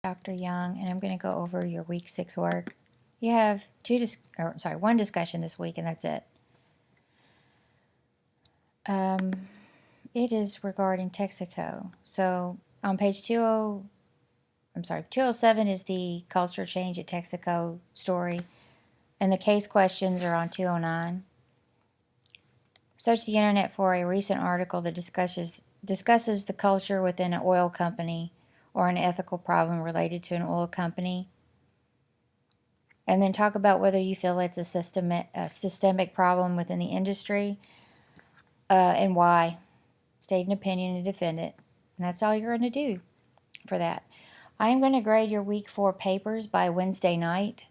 Dr. Young, and I'm going to go over your week 6 work. You have one discussion this week, and that's it. It is regarding Texaco. So on page 207 is the culture change at Texaco story, and the case questions are on 209. Search the internet for a recent article that discusses the culture within an oil company or an ethical problem related to an oil company. And then talk about whether you feel it's a systemic problem within the industry and why. State an opinion and defend it. And that's all you're going to do for that. I am going to grade your week 4 papers by Wednesday night.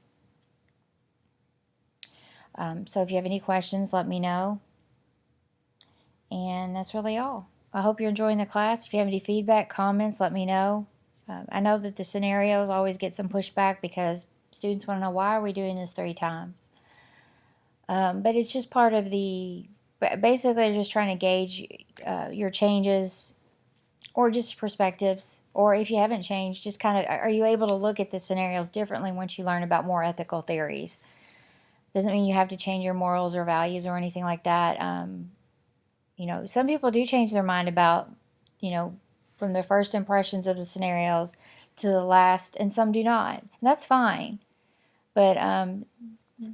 So if you have any questions, let me know. And that's really all. I hope you're enjoying the class. If you have any feedback, comments, let me know. I know that the scenarios always get some pushback because students want to know, why are we doing this 3 times? But it's just part of basically they're just trying to gauge your changes or just perspectives. Or if you haven't changed, just kind of, are you able to look at the scenarios differently once you learn about more ethical theories? Doesn't mean you have to change your morals or values or anything like that. Some people do change their mind about, from their first impressions of the scenarios to the last, and some do not. And that's fine. But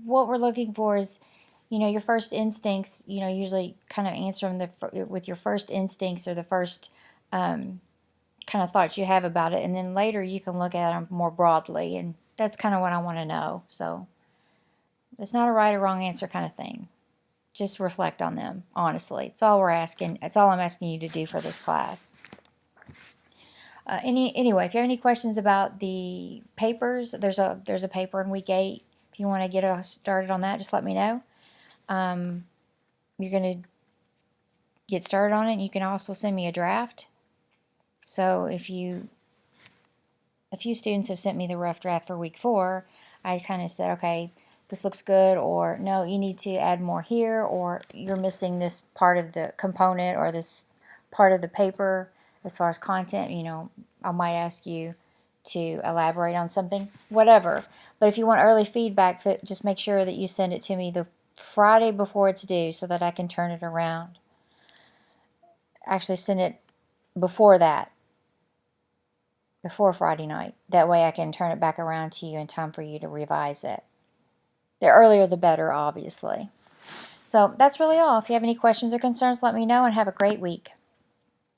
what we're looking for is, your first instincts, usually kind of answer them with your first instincts or the first kind of thoughts you have about it. And then later you can look at them more broadly. And that's kind of what I want to know. So it's not a right or wrong answer kind of thing. Just reflect on them, honestly. It's all we're asking. It's all I'm asking you to do for this class. Anyway, if you have any questions about the papers, there's a paper in week 8. If you want to get started on that, just let me know. You're going to get started on it, and you can also send me a draft. So a few students have sent me the rough draft for week 4. I kind of said, okay, this looks good, or no, you need to add more here, or you're missing this part of the component or this part of the paper as far as content. I might ask you to elaborate on something, whatever. But if you want early feedback, just make sure that you send it to me the Friday before it's due so that I can turn it around. Actually, send it before that, before Friday night. That way I can turn it back around to you in time for you to revise it. The earlier the better, obviously. So that's really all. If you have any questions or concerns, let me know, and have a great week.